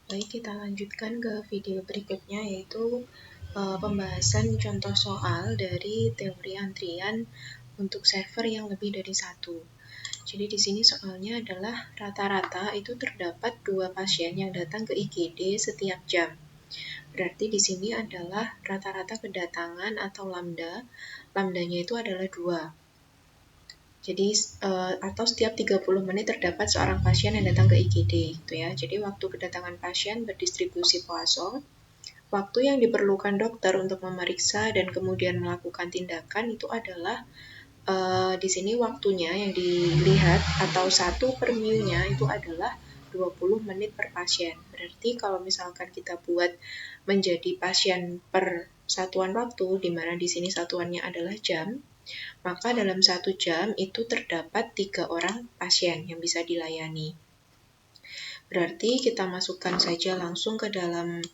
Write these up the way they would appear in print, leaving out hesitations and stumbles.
Baik, kita lanjutkan ke video berikutnya, yaitu pembahasan contoh soal dari teori antrian untuk server yang lebih dari satu. Jadi di sini soalnya adalah rata-rata itu terdapat 2 pasien yang datang ke IGD setiap jam. Berarti di sini adalah rata-rata kedatangan atau lambda. Lambdanya itu adalah 2. Jadi atau setiap 30 menit terdapat seorang pasien yang datang ke IGD gitu ya. Jadi waktu kedatangan pasien berdistribusi Poisson. Waktu yang diperlukan dokter untuk memeriksa dan kemudian melakukan tindakan itu adalah di sini waktunya yang dilihat atau 1/μ-nya itu adalah 20 menit per pasien. Berarti kalau misalkan kita buat menjadi pasien per satuan waktu, di mana di sini satuannya adalah jam, maka dalam 1 jam itu terdapat 3 orang pasien yang bisa dilayani. Berarti kita masukkan saja langsung ke dalam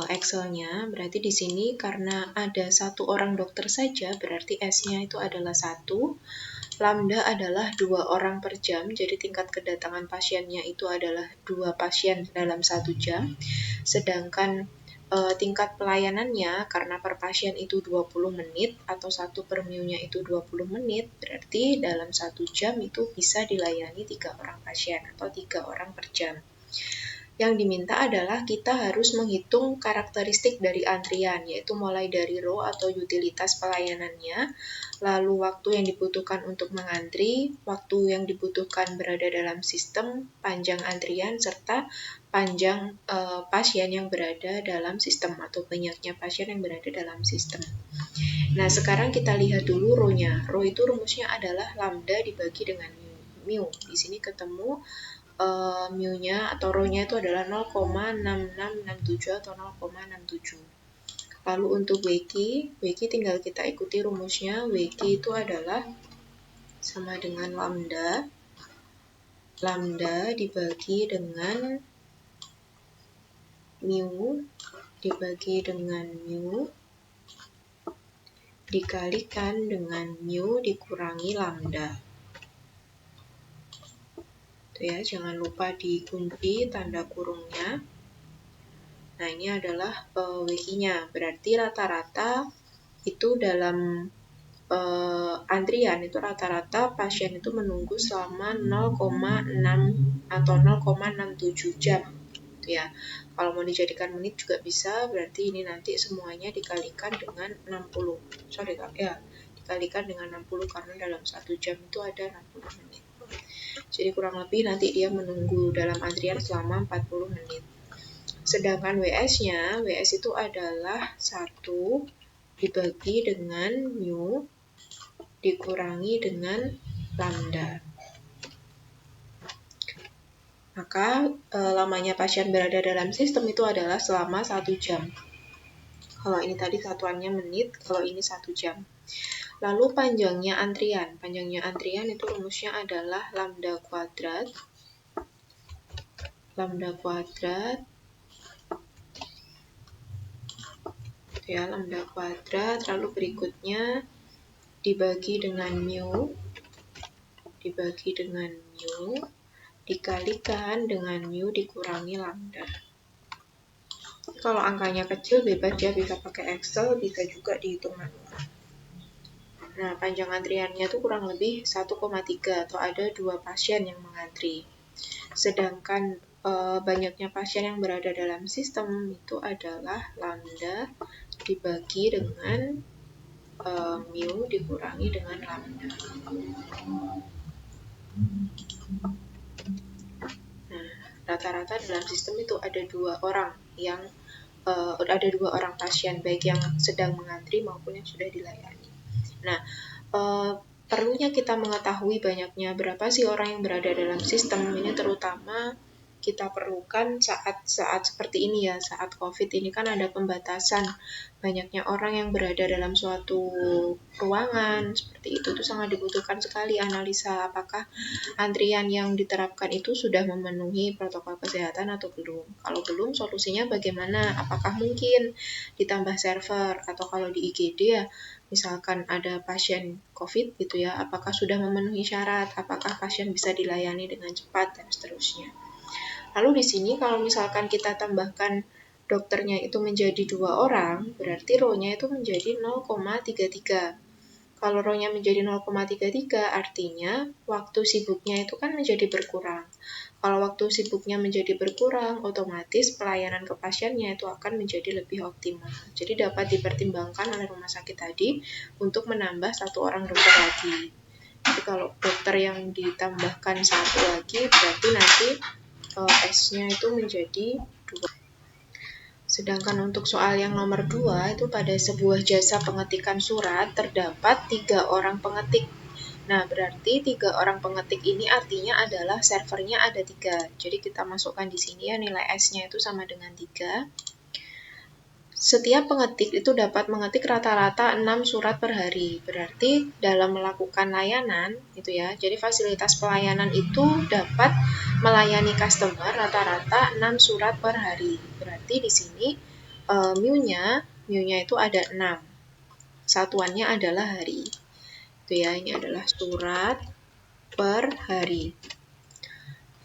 Excel-nya. Berarti di sini karena ada 1 orang dokter saja, berarti S-nya itu adalah 1. Lambda adalah 2 orang per jam, jadi tingkat kedatangan pasiennya itu adalah 2 pasien dalam 1 jam. Sedangkan tingkat pelayanannya karena per pasien itu 20 menit atau 1/μ-nya itu 20 menit, berarti dalam 1 jam itu bisa dilayani 3 orang pasien atau 3 orang per jam. Yang diminta adalah kita harus menghitung karakteristik dari antrian, yaitu mulai dari row atau utilitas pelayanannya, lalu waktu yang dibutuhkan untuk mengantri, waktu yang dibutuhkan berada dalam sistem, panjang antrian, serta panjang pasien yang berada dalam sistem atau banyaknya pasien yang berada dalam sistem. Nah, sekarang kita lihat dulu row-nya. Row itu rumusnya adalah lambda dibagi dengan mu. Di sini ketemu mu-nya atau row-nya itu adalah 0,6667 atau 0,67. Lalu untuk WQ tinggal kita ikuti rumusnya. WQ itu adalah sama dengan lambda dibagi dengan mu dikalikan dengan mu dikurangi lambda. Itu ya, jangan lupa dikunci tanda kurungnya. Nah, ini adalah WQ-nya. Berarti rata-rata itu dalam antrian itu rata-rata pasien itu menunggu selama 0,6 atau 0,67 jam. Gitu ya. Kalau mau dijadikan menit juga bisa, berarti ini nanti semuanya dikalikan dengan 60. Dikalikan dengan 60 karena dalam 1 jam itu ada 60 menit. Jadi kurang lebih nanti dia menunggu dalam antrian selama 40 menit. Sedangkan WS-nya, WS itu adalah 1 dibagi dengan mu dikurangi dengan lambda. Maka lamanya pasien berada dalam sistem itu adalah selama 1 jam. Kalau ini tadi satuannya menit, kalau ini 1 jam. Lalu panjangnya antrian. Panjangnya antrian itu rumusnya adalah lambda kuadrat. Lambda kuadrat, lalu berikutnya dibagi dengan mu dikalikan dengan mu dikurangi lambda. Kalau angkanya kecil bebas ya, bisa pakai Excel, bisa juga dihitung manual. Nah, panjang antriannya itu kurang lebih 1,3 atau ada 2 pasien yang mengantri. Sedangkan banyaknya pasien yang berada dalam sistem itu adalah lambda dibagi dengan mu dikurangi dengan lambda. Nah, rata-rata dalam sistem itu ada 2 orang yang ada 2 orang pasien, baik yang sedang mengantri maupun yang sudah dilayani. Nah, perlunya kita mengetahui banyaknya berapa sih orang yang berada dalam sistem ini, terutama kita perlukan saat seperti ini ya, saat COVID ini kan ada pembatasan banyaknya orang yang berada dalam suatu ruangan seperti itu tuh sangat dibutuhkan sekali analisa apakah antrian yang diterapkan itu sudah memenuhi protokol kesehatan atau belum. Kalau belum, solusinya bagaimana? Apakah mungkin ditambah server atau kalau di IGD ya misalkan ada pasien COVID gitu ya, apakah sudah memenuhi syarat, apakah pasien bisa dilayani dengan cepat dan seterusnya. Lalu di sini kalau misalkan kita tambahkan dokternya itu menjadi 2 orang, berarti rho-nya itu menjadi 0,33. Kalau rho-nya menjadi 0,33, artinya waktu sibuknya itu kan menjadi berkurang. Kalau waktu sibuknya menjadi berkurang, otomatis pelayanan ke pasiennya itu akan menjadi lebih optimal. Jadi dapat dipertimbangkan oleh rumah sakit tadi untuk menambah 1 orang dokter lagi. Jadi kalau dokter yang ditambahkan 1 lagi, berarti nanti S-nya itu menjadi 2. Sedangkan untuk soal yang nomor 2, itu pada sebuah jasa pengetikan surat terdapat 3 orang pengetik. Nah, berarti 3 orang pengetik ini artinya adalah servernya ada 3. Jadi kita masukkan di sini ya, nilai S-nya itu sama dengan 3. Setiap pengetik itu dapat mengetik rata-rata 6 surat per hari. Berarti dalam melakukan layanan, gitu ya, jadi fasilitas pelayanan itu dapat melayani customer rata-rata 6 surat per hari. Berarti di sini mu-nya itu ada 6. Satuannya adalah hari. Itu ya, ini adalah surat per hari.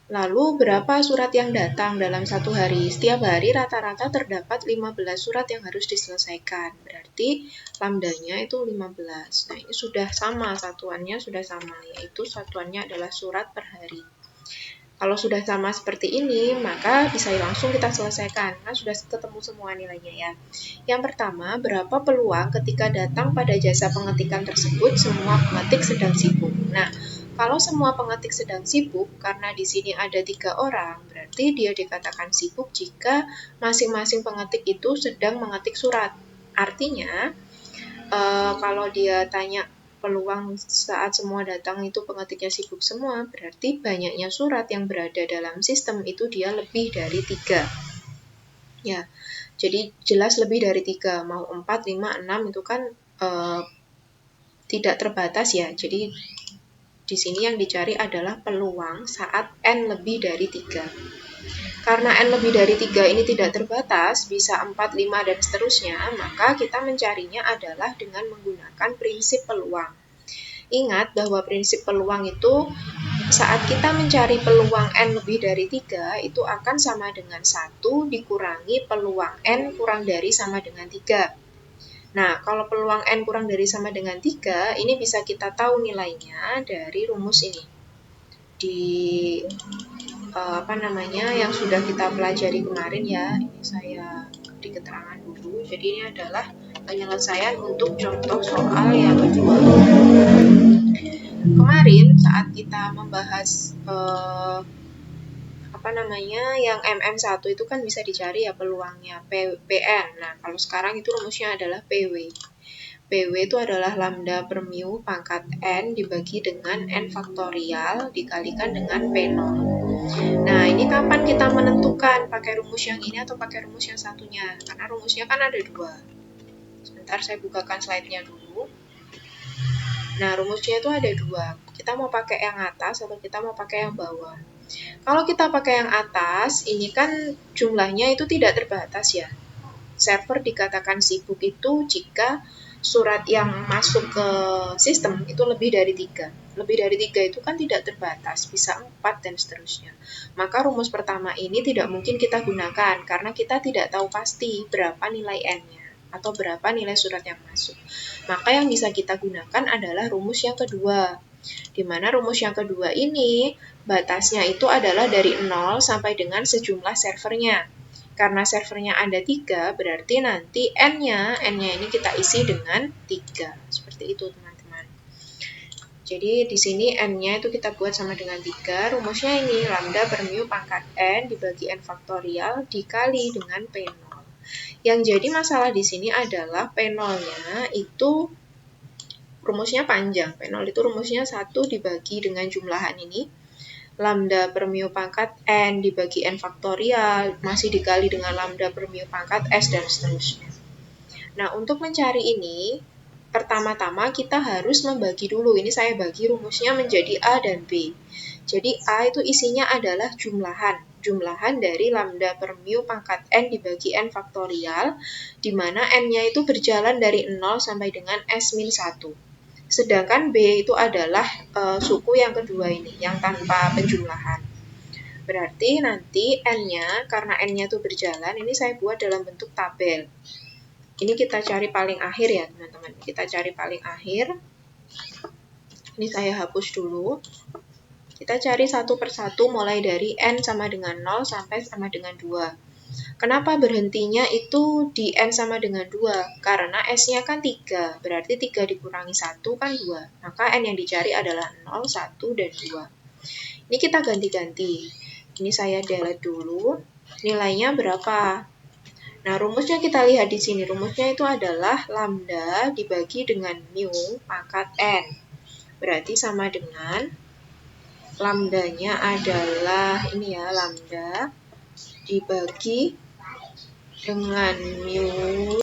Lalu berapa surat yang datang dalam 1 hari? Setiap hari rata-rata terdapat 15 surat yang harus diselesaikan. Berarti lambdanya itu 15. Nah, ini sudah sama, satuannya sudah sama, yaitu satuannya adalah surat per hari. Kalau sudah sama seperti ini, maka bisa langsung kita selesaikan. Kan sudah ketemu semua nilainya ya. Yang pertama, berapa peluang ketika datang pada jasa pengetikan tersebut semua pengetik sedang sibuk. Nah, kalau semua pengetik sedang sibuk, karena di sini ada 3 orang, berarti dia dikatakan sibuk jika masing-masing pengetik itu sedang mengetik surat. Artinya, kalau dia tanya peluang saat semua datang itu pengetiknya sibuk semua, berarti banyaknya surat yang berada dalam sistem itu dia lebih dari 3. Ya, jadi jelas lebih dari 3, mau 4, 5, 6 itu kan tidak terbatas ya. Jadi di sini yang dicari adalah peluang saat N lebih dari 3. Karena N lebih dari 3 ini tidak terbatas, bisa 4, 5, dan seterusnya, maka kita mencarinya adalah dengan menggunakan prinsip peluang. Ingat bahwa prinsip peluang itu saat kita mencari peluang N lebih dari 3, itu akan sama dengan 1 dikurangi peluang N kurang dari sama dengan 3. Nah, kalau peluang N kurang dari sama dengan 3, ini bisa kita tahu nilainya dari rumus ini. Di yang sudah kita pelajari kemarin ya, ini saya di keterangan dulu. Jadi ini adalah penyelesaian untuk contoh soal yang kedua. Kemarin saat kita membahas yang MM1 itu kan bisa dicari ya peluangnya PN. Nah, kalau sekarang itu rumusnya adalah PW. PW itu adalah lambda per mu pangkat N dibagi dengan N faktorial dikalikan dengan P0. Nah, ini kapan kita menentukan pakai rumus yang ini atau pakai rumus yang satunya? Karena rumusnya kan ada 2. Sebentar saya bukakan slide-nya dulu. Nah, rumusnya itu ada 2. Kita mau pakai yang atas atau kita mau pakai yang bawah. Kalau kita pakai yang atas, ini kan jumlahnya itu tidak terbatas ya. Server dikatakan sibuk itu jika surat yang masuk ke sistem itu lebih dari 3. Lebih dari 3 itu kan tidak terbatas, bisa 4 dan seterusnya. Maka rumus pertama ini tidak mungkin kita gunakan karena kita tidak tahu pasti berapa nilai N-nya atau berapa nilai surat yang masuk. Maka yang bisa kita gunakan adalah rumus yang kedua. Di mana rumus yang kedua ini batasnya itu adalah dari 0 sampai dengan sejumlah servernya. Karena servernya ada 3, berarti nanti N-nya ini kita isi dengan 3. Seperti itu teman-teman. Jadi di sini N-nya itu kita buat sama dengan 3. Rumusnya ini lambda per mu pangkat N dibagi N faktorial dikali dengan P0. Yang jadi masalah di sini adalah P0-nya itu rumusnya panjang. P0 itu rumusnya 1 dibagi dengan jumlahan ini. Lambda per mu pangkat N dibagi N faktorial, masih dikali dengan lambda per mu pangkat S, dan seterusnya. Nah, untuk mencari ini, pertama-tama kita harus membagi dulu. Ini saya bagi rumusnya menjadi A dan B. Jadi A itu isinya adalah jumlahan. Jumlahan dari lambda per mu pangkat N dibagi N faktorial, di mana N-nya itu berjalan dari 0 sampai dengan S-1. Sedangkan B itu adalah suku yang kedua ini, yang tanpa penjumlahan. Berarti nanti N-nya, karena N-nya itu berjalan, ini saya buat dalam bentuk tabel. Ini kita cari paling akhir ya teman-teman. Kita cari paling akhir. Ini saya hapus dulu. Kita cari satu persatu mulai dari N sama dengan 0 sampai sama dengan 2. Kenapa berhentinya itu di N sama dengan 2? Karena S-nya kan 3. Berarti 3 dikurangi 1 kan 2. Maka N yang dicari adalah 0, 1, dan 2. Ini kita ganti-ganti. Ini saya delete dulu. Nilainya berapa? Nah, rumusnya kita lihat di sini. Rumusnya itu adalah lambda dibagi dengan mu pangkat N. Berarti sama dengan lambdanya adalah ini ya, lambda dibagi dengan mu.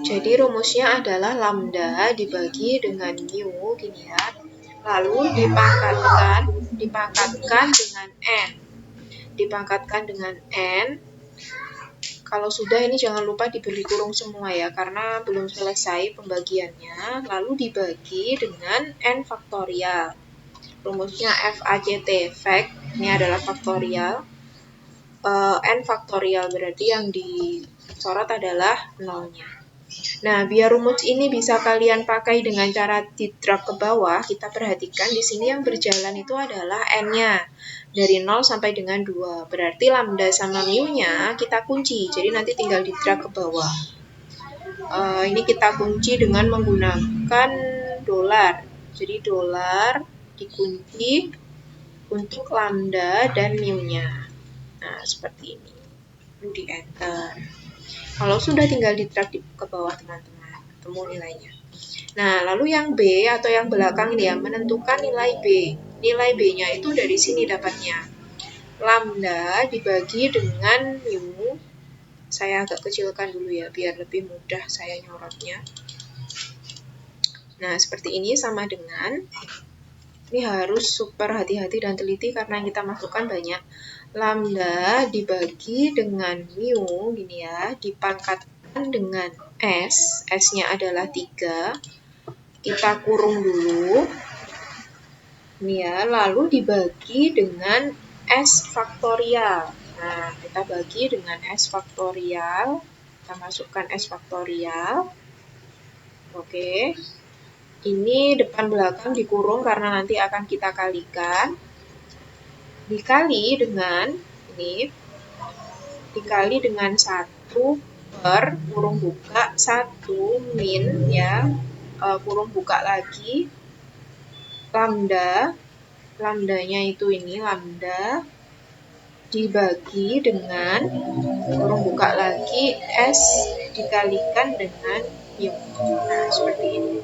Jadi rumusnya adalah lambda dibagi dengan mu, gini ya. Lalu dipangkatkan dengan N. Dipangkatkan dengan N. Kalau sudah ini jangan lupa diberi kurung semua ya, karena belum selesai pembagiannya. Lalu dibagi dengan N faktorial. Rumusnya FACT, fact, ini adalah faktorial. N faktorial berarti yang disorot adalah nolnya. Nah, biar rumus ini bisa kalian pakai dengan cara di-drag ke bawah, kita perhatikan di sini yang berjalan itu adalah N-nya. Dari 0 sampai dengan 2. Berarti lambda sama mu-nya kita kunci. Jadi nanti tinggal di-drag ke bawah. Ini kita kunci dengan menggunakan dolar. Jadi dolar dikunci untuk lambda dan mu-nya. Nah, seperti ini. Lalu di-enter. Kalau sudah tinggal di-drag ke bawah teman-teman, ketemu nilainya. Nah, lalu yang B atau yang belakang ini ya, menentukan nilai B. Nilai B-nya itu dari sini dapatnya. Lambda dibagi dengan mu. Saya agak kecilkan dulu ya, biar lebih mudah saya nyorotnya. Nah, seperti ini sama dengan, ini harus super hati-hati dan teliti karena yang kita masukkan banyak. Lambda dibagi dengan mu, gini ya, dipangkatkan dengan S, S-nya adalah 3, kita kurung dulu, ini ya, lalu dibagi dengan S faktorial. Nah, kita bagi dengan S faktorial, kita masukkan S faktorial, oke, ini depan belakang dikurung karena nanti akan kita kalikan. Dikali dengan ini, dikali dengan 1 per kurung buka 1 min ya, kurung buka lagi lambdanya itu ini lambda dibagi dengan kurung buka lagi S dikalikan dengan mu. Nah, seperti ini.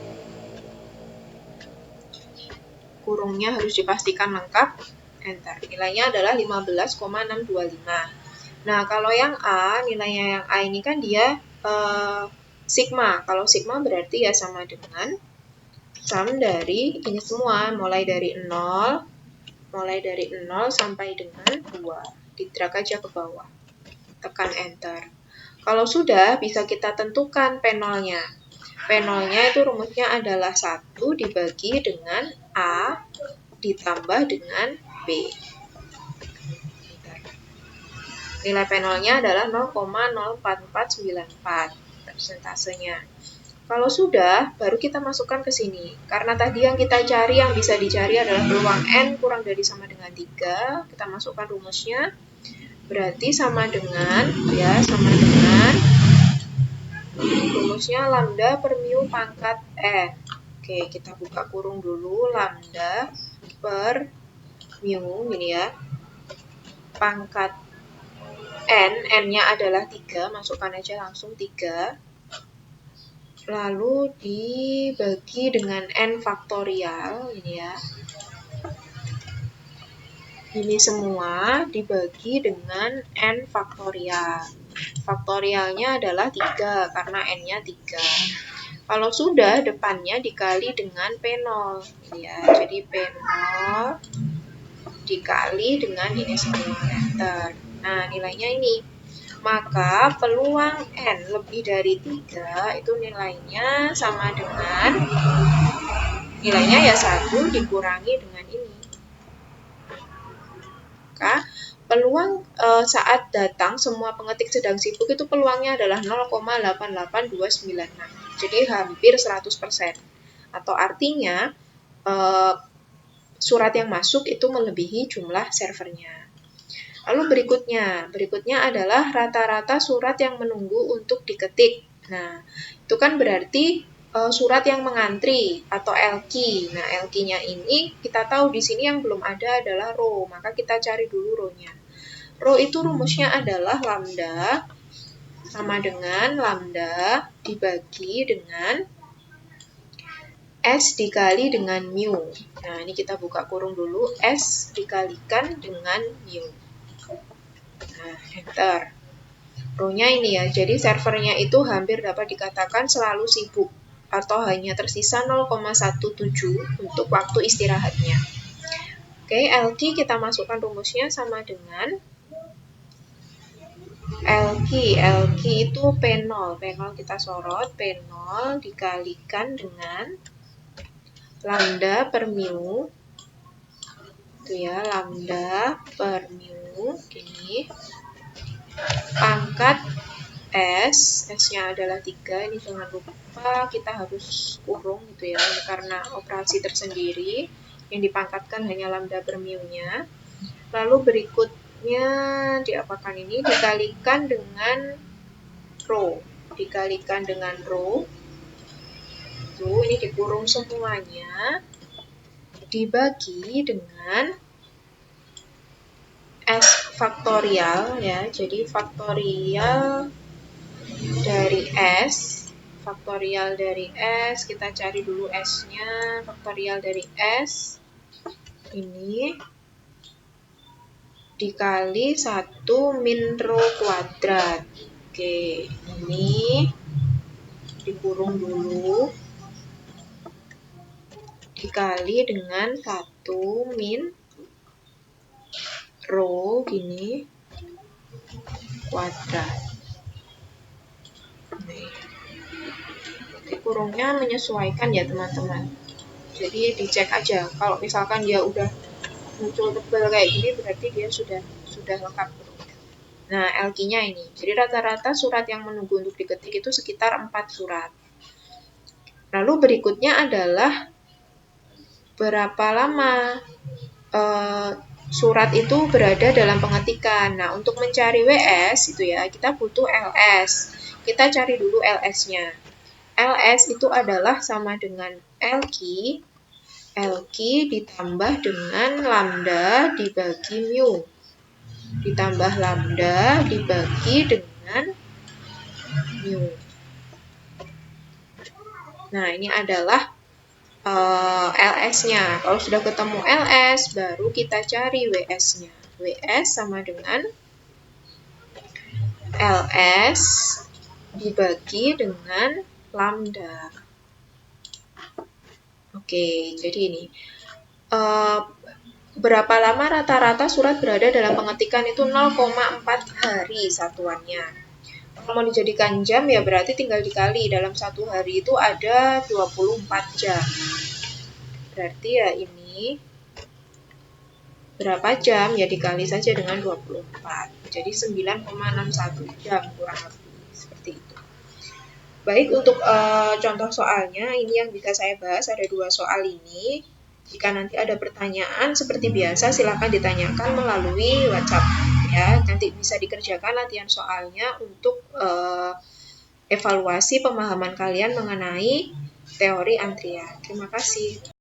Kurungnya harus dipastikan lengkap. Enter. Nilainya adalah 15,625. Nah, kalau yang A, nilainya yang A ini kan dia sigma. Kalau sigma berarti ya sama dengan sum dari ini semua, mulai dari 0 sampai dengan 2. Di-drag aja ke bawah. Tekan enter. Kalau sudah, bisa kita tentukan P0-nya. P0-nya itu rumusnya adalah 1 dibagi dengan A ditambah dengan B. Nilai P0-nya adalah 0,04494 persentasenya. Kalau sudah, baru kita masukkan ke sini. Karena tadi yang kita cari, yang bisa dicari adalah peluang N kurang dari sama dengan 3. Kita masukkan rumusnya. Berarti sama dengan, ya, sama dengan rumusnya lambda per mu pangkat N. Oke, kita buka kurung dulu, lambda per mu, gini ya, pangkat N-nya adalah 3, masukkan aja langsung 3, lalu dibagi dengan N faktorial, ini ya, ini semua dibagi dengan N faktorial, faktorialnya adalah 3, karena N-nya 3. Kalau sudah, depannya dikali dengan P0, ini ya, jadi P0 dikali dengan ini semua, enter. Nah, nilainya ini. Maka peluang N lebih dari 3 itu nilainya sama dengan, nilainya ya 1 dikurangi dengan ini. peluang saat datang semua pengetik sedang sibuk itu peluangnya adalah 0,88296. Jadi hampir 100%. Atau artinya surat yang masuk itu melebihi jumlah servernya. Lalu berikutnya adalah rata-rata surat yang menunggu untuk diketik. Nah, itu kan berarti surat yang mengantri atau LQ. Nah, LQ-nya ini kita tahu di sini yang belum ada adalah row, maka kita cari dulu row-nya. Row itu rumusnya adalah lambda sama dengan lambda dibagi dengan S dikali dengan mu. Nah, ini kita buka kurung dulu, S dikalikan dengan mu. Nah, enter. Row-nya ini ya, jadi servernya itu hampir dapat dikatakan selalu sibuk atau hanya tersisa 0,17 untuk waktu istirahatnya. Oke, LQ kita masukkan rumusnya sama dengan LQ itu P0. P0 kita sorot, P0 dikalikan dengan lambda per mu. Itu ya, lambda per mu gini. Pangkat S, S-nya adalah 3, ini jangan lupa kita harus kurung gitu ya, karena operasi tersendiri, yang dipangkatkan hanya lambda per mu-nya. Lalu berikutnya diapakan ini, dikalikan dengan row, tuh ini dikurung semuanya, dibagi dengan S faktorial ya, jadi faktorial dari S, kita cari dulu S-nya, faktorial dari S ini dikali 1 min row kuadrat. Oke, ini dikurung dulu dikali dengan 1 min row gini kuadrat. Oke, kurungnya menyesuaikan ya teman-teman. Jadi dicek aja. Kalau misalkan dia udah muncul tebal kayak gini, berarti dia sudah lengkap kurungnya. Nah, LQ-nya ini. Jadi rata-rata surat yang menunggu untuk diketik itu sekitar 4 surat. Lalu berikutnya adalah berapa lama surat itu berada dalam pengetikan. Nah, untuk mencari WS itu ya, kita butuh LS. Kita cari dulu LS-nya. LS itu adalah sama dengan LQ ditambah dengan lambda dibagi mu. Ditambah lambda dibagi dengan mu. Nah, ini adalah LS-nya. Kalau sudah ketemu LS, baru kita cari WS-nya. WS sama dengan LS dibagi dengan lambda. Oke, jadi ini. Berapa lama rata-rata surat berada dalam pengetikan itu 0,4 hari satuannya. Kalau mau dijadikan jam ya berarti tinggal dikali. Dalam satu hari itu ada 24 jam. Berarti ya ini berapa jam? Ya dikali saja dengan 24. Jadi 9,61 jam kurang lebih. Seperti itu. Baik, untuk contoh soalnya, ini yang bisa saya bahas, ada 2 soal ini. Jika nanti ada pertanyaan, seperti biasa silakan ditanyakan melalui WhatsApp. Ya, nanti bisa dikerjakan latihan soalnya untuk evaluasi pemahaman kalian mengenai teori antrian. Terima kasih.